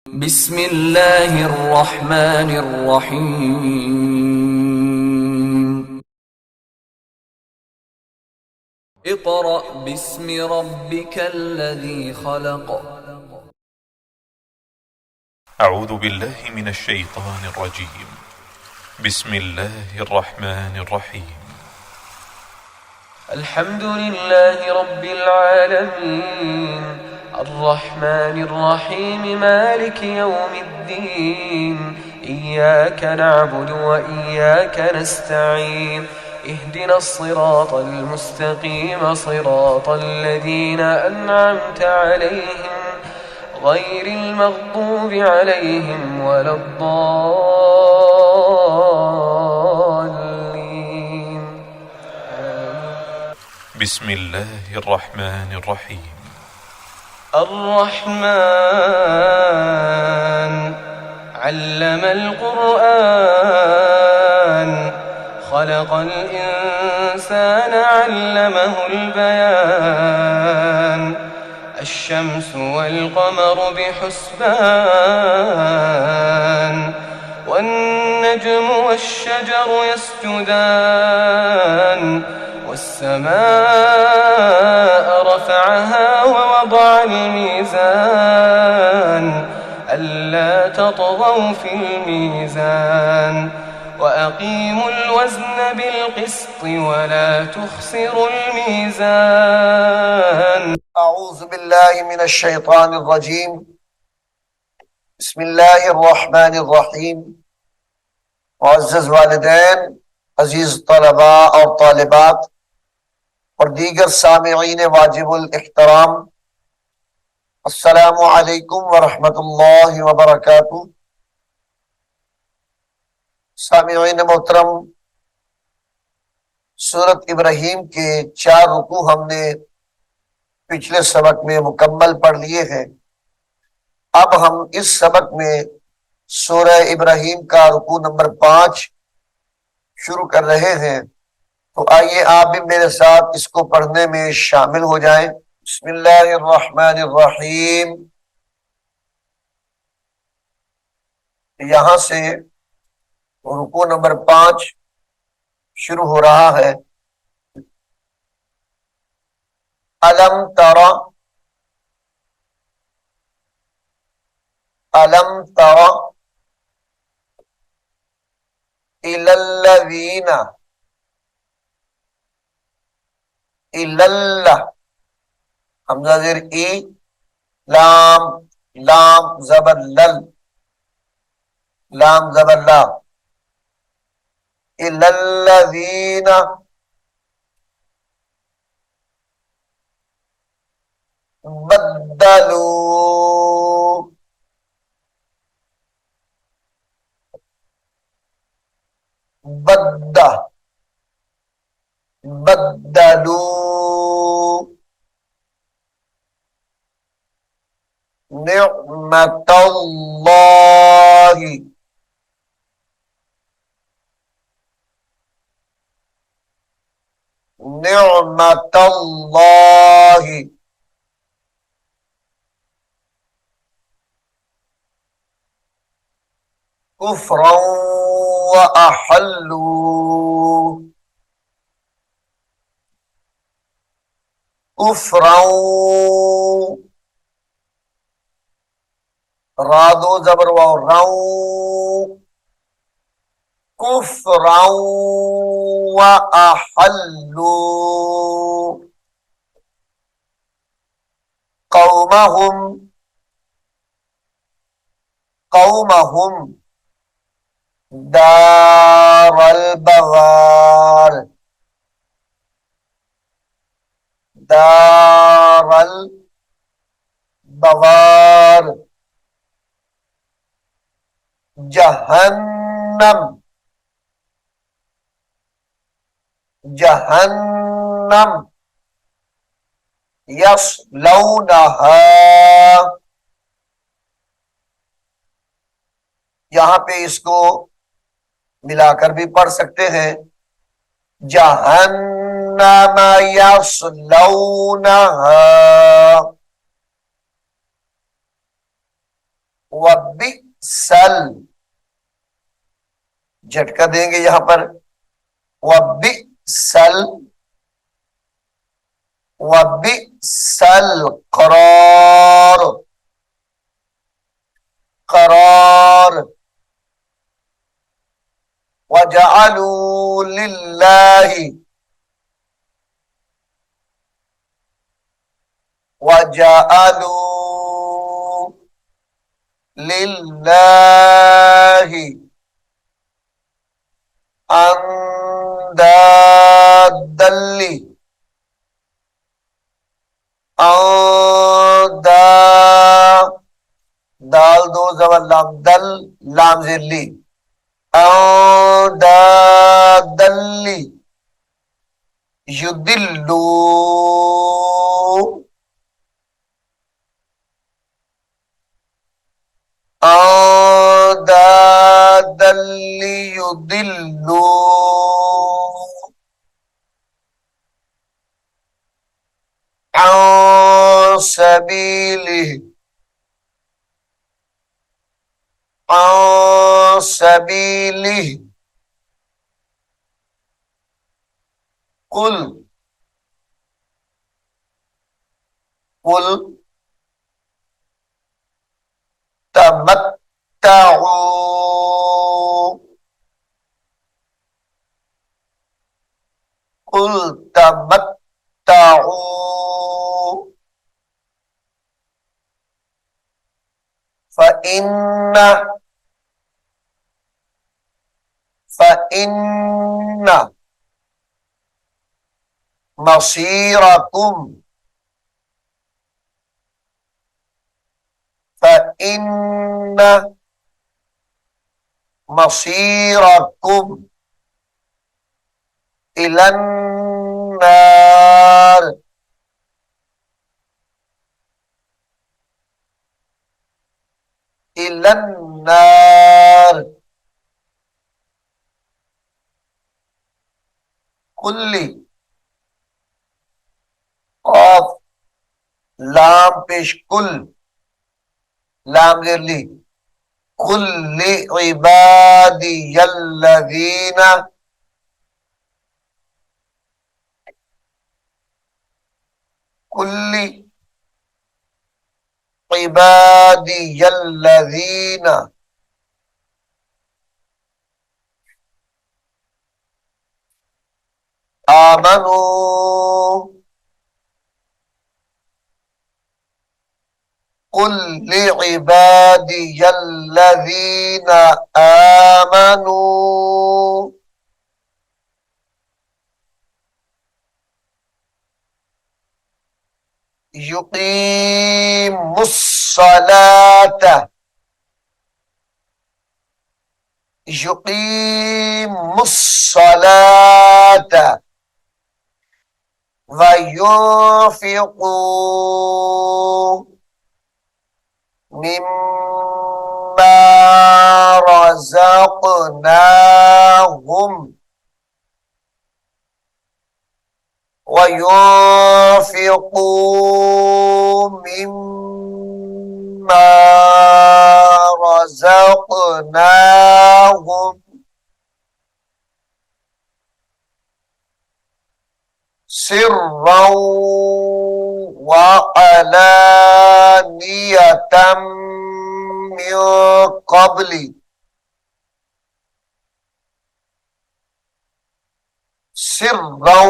بسم الله الرحمن الرحيم. اقرأ باسم ربك الذي خلق. أعوذ بالله من الشيطان الرجيم. بسم الله الرحمن الرحيم. الحمد لله رب العالمين الرحمن الرحيم مالك يوم الدين إياك نعبد وإياك نستعين اهدنا الصراط المستقيم صراط الذين أنعمت عليهم غير المغضوب عليهم ولا الضالين. بسم الله الرحمن الرحيم. الرحمن علم القرآن خلق الإنسان علمه البيان الشمس والقمر بحسبان والنجم والشجر يسجدان والسماء رفعها ووضع الميزان ألا تطغوا في الميزان وأقيموا الوزن بالقسط ولا تخسروا الميزان. أعوذ بالله من الشيطان الرجيم. بسم الله الرحمن الرحیم. معزز والدین، عزیز طلباء اور طالبات اور دیگر سامعین واجب الاحترام، السلام علیکم ورحمۃ اللہ وبرکاتہ۔ سامعین محترم، سورت ابراہیم کے 4 رکوع ہم نے پچھلے سبق میں مکمل پڑھ لیے ہیں۔ اب ہم اس سبق میں سورہ ابراہیم کا رکوع نمبر 5 شروع کر رہے ہیں، تو آئیے آپ بھی میرے ساتھ اس کو پڑھنے میں شامل ہو جائیں۔ بسم اللہ الرحمن الرحیم۔ یہاں سے رکوع نمبر 5 شروع ہو رہا ہے۔ الم ترى الم ترى الى الذين الى حمزہ زیر ای، لام لام زبر لل، لام زبر لا، الى الذين بدلوا بدلوا نعمت اللہ نعمت اللہ کفرا وأحلوا کفرا، رادو زبر واو راو، کفرا وأحلوا قومهم دار البوار دار البوار جہنم جہنم یصلونہا، یہاں پہ اس کو ملا کر بھی پڑھ سکتے ہیں، جہنم یصلونہا۔ वबिसल, झटका देंगे यहां पर, वबिसल, वबिसल करार, करार, वजअलू लिल्लाहि, वजअलू लिल्लाहि अंदादल्ली, अंदा, दाल दो जबर लाम, दल लाम जिल्ली, अंदादल्ली युदिल्लू, अंदादल्ली युदिल्लू, अन सबीलिहि, अन सबीलिहि, कुल, कुल तमत्तऊ, कुल तमत्तऊ, फ़इन्न, फ़इन्न मसीरकुम, फ़इन्न मसीरकुम इलन्नार, इलन्नार कुल्ली, ऑफ लाम पेश कुल, लाम गिरली, कुल्ली इबादियल्लज़ीना, कुल्ली इबादियल्लज़ीना आमनू, कुल्ली इबादियल्लज़ीना आमनू युकीमुस्सलात, युकीमुस्सलात व युनफिकू मिम्मा रज़क़नाहुम, وينفقوا مما رزقناهم سرا وعلانية من قبل، سرا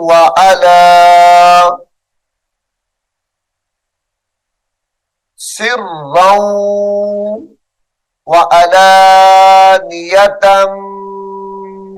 وعلى، سرا وعلانية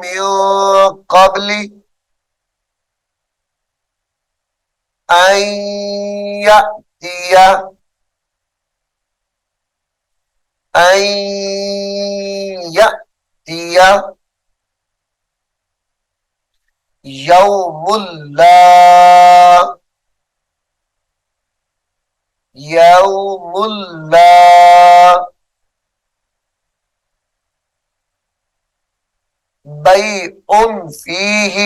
من قبل أن يأتي، أن يأتي يوم لا، يوم لا بيع فيه،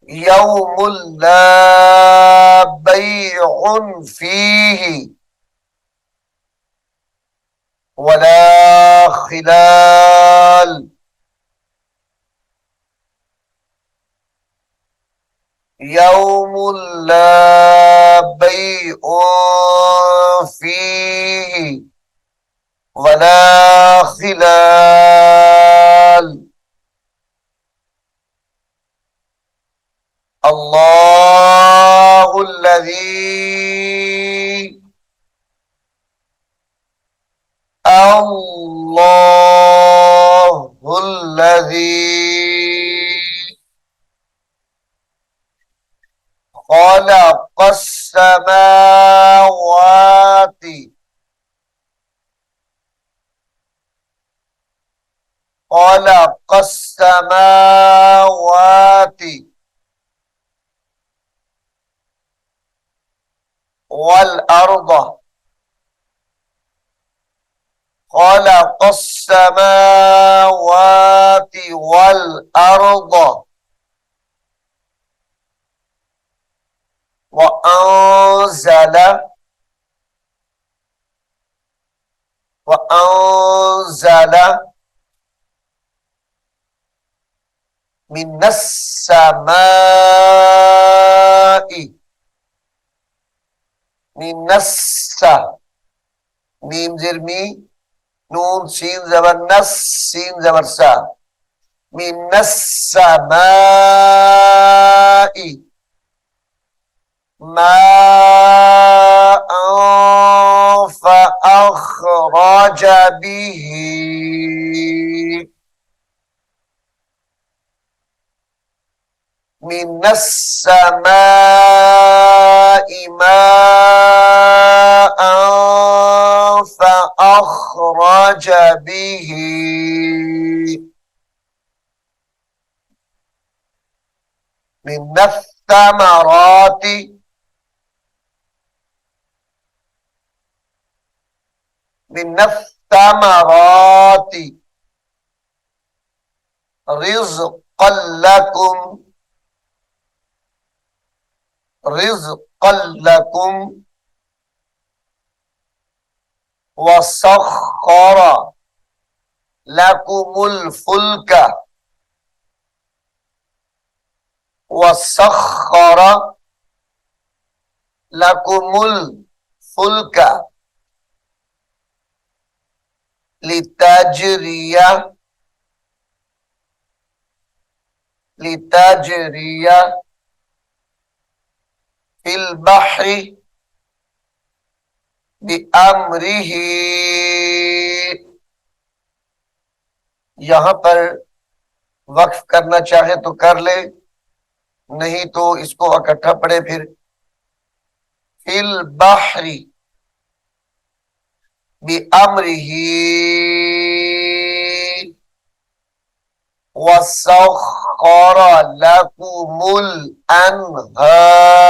يوم لا بيع शफ़ीउन फ़ीही वला खिलाल। यौमुल ला बैउन फ़ीही वला खिलाल। अल्लाहुल्लज़ी खलक़स समावाति खलक़स समावाति वल अर्द खलक़स समावाति वल अर्द वअंज़ल वअंज़ल मिनस समाई मिनस्सा मीम ज़ेर मी नून सीन ज़बर नस सीन ज़बर सा मिनस समाई माअन फ़अख़रज बिही मिनस समाई माअन फ़अख़रज बिही मिनस समराति मिनस समराति रिज़्क़न लकुम रिज़्क़न लकुम वसख़्ख़र लकुमुल फुल्क वसख़्ख़र लकुमुल फुल्क लितजरिया फिल बहरी बिअम्रिही। यहां पर वक्फ करना चाहे तो कर ले, नहीं तो इसको इकट्ठा पढ़े। फिर फिल बहरी बिअम्रिही वसख़्ख़र लकुमुल अनहार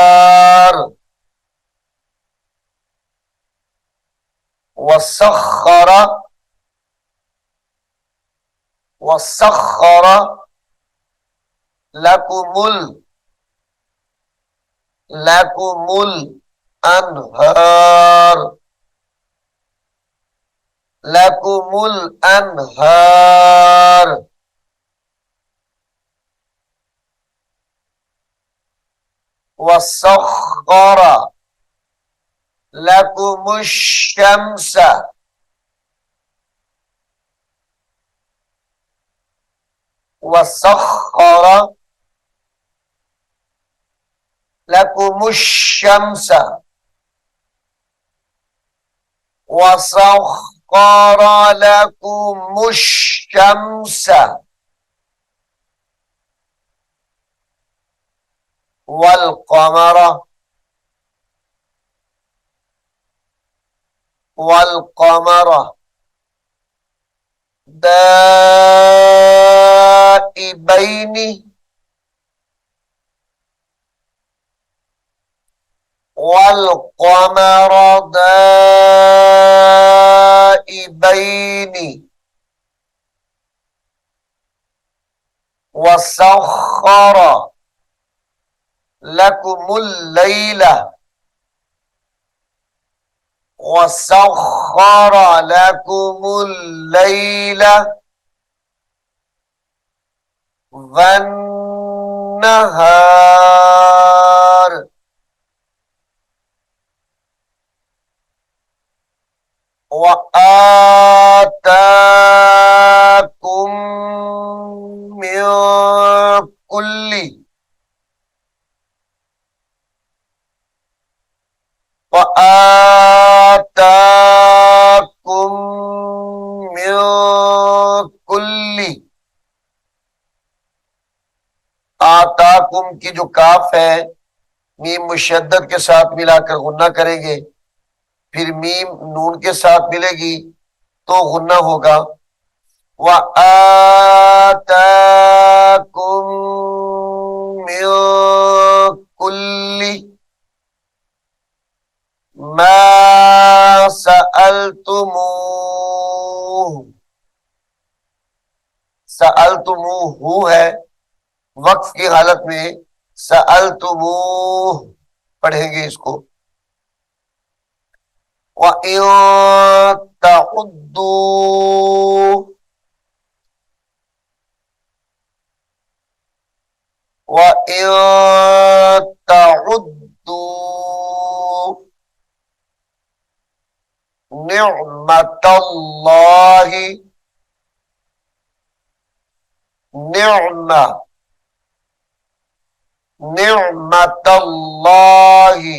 वसख़्ख़र लकुमुल अनहार लकुमुल अनहार वसख़्ख़र लकुमुश शम्स वसख़्ख़र लकुमुश शम्स वसख़्ख़र लकुमुश शम्स वल क़मर दाइबैनि वल क़मर दाइबैनि वसख़्ख़र लकुमुल लैला वसख्खर लकुमुल लैला वन्नहार वआताकुम मिन कुल्ली वआताकुम मिन कुल्ली। आताकुम की जो काफ है मीम मुशद्दद के साथ मिलाकर गुन्ना करेंगे, फिर मीम नून के साथ मिलेगी तो गुन्ना होगा। वआताकुम मिन कुल्ली मा सअलतुमूह। सअलतुमूहु है, वक्फ की हालत में सअलतुमूह पढ़ेंगे इसको। वइन तउद्दू निअमतल्लाहि निअमतल्लाहि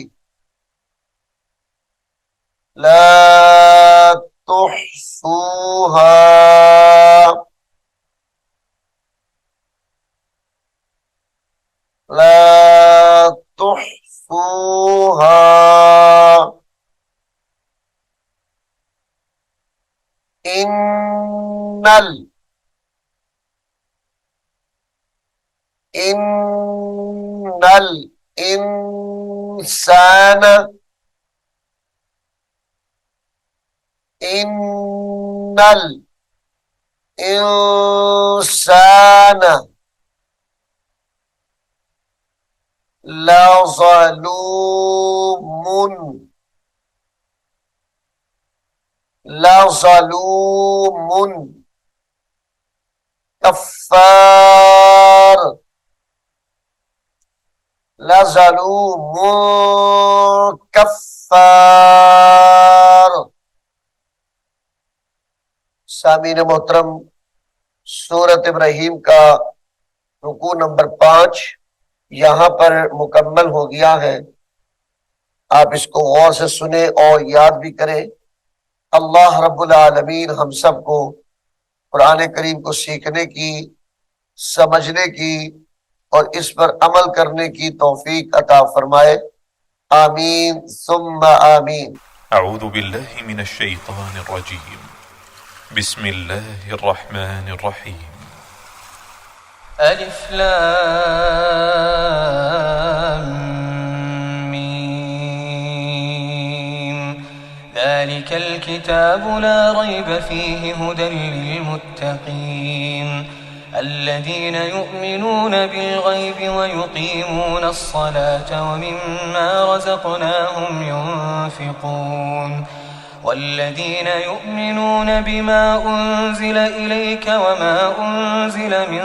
ला तुहसूहा ला तुहसूहा। इन्नल इंसान इन्नल इंसान लज़लूमुन कफ़्फ़ार लज़लूमुन कफ़्फ़ार। सामीन मोहतरम, सूरत इब्राहीम का रुकू नंबर 5 यहां पर मुकम्मल हो गया है। आप इसको गौर से सुने और याद भी करें। अल्लाह रब्बुल आलमीन हम सबको कुरान करीम को सीखने की, समझने की और इस पर अमल करने की तौफीक अता फरमाए। आमीन सुम्मा आमीन। अऊज़ु बिल्लाहि मिनश शैतानिर रजीम। बिस्मिल्लाहिर रहमानिर रहीम। अलिफ लाम मीम ज़ालिकल किताबु ला रैब फ़ीहि हुदल लिलमुत्तक़ीन الذين يؤمنون بالغيب ويقيمون الصلاة ومما رزقناهم ينفقون والذين يؤمنون بما أنزل إليك وما أنزل من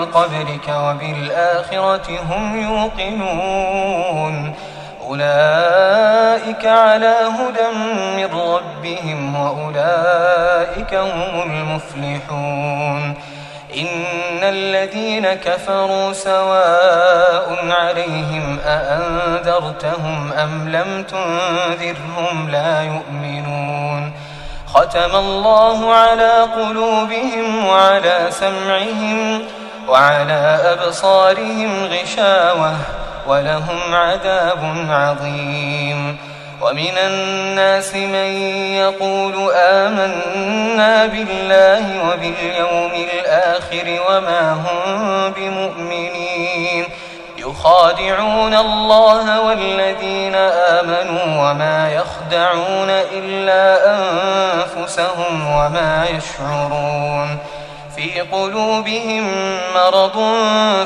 قبلك وبالآخرة هم يوقنون أولئك على هدى من ربهم وأولئك هم المفلحون إن الذين كفروا سواء عليهم أأنذرتهم أم لم تنذرهم لا يؤمنون ختم الله على قلوبهم وعلى سمعهم وعلى أبصارهم غشاوة ولهم عذاب عظيم ومن الناس من يقول آمنا بالله وباليوم الآخر وما هم بمؤمنين يخادعون الله والذين آمنوا وما يخدعون إلا أنفسهم وما يشعرون في قلوبهم مرض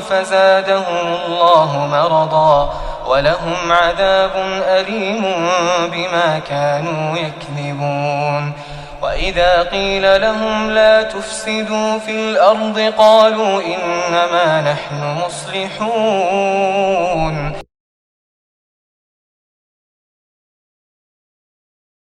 فزادهم الله مرضا ولهم عذاب أليم بما كانوا يكذبون وإذا قيل لهم لا تفسدوا في الأرض قالوا إنما نحن مصلحون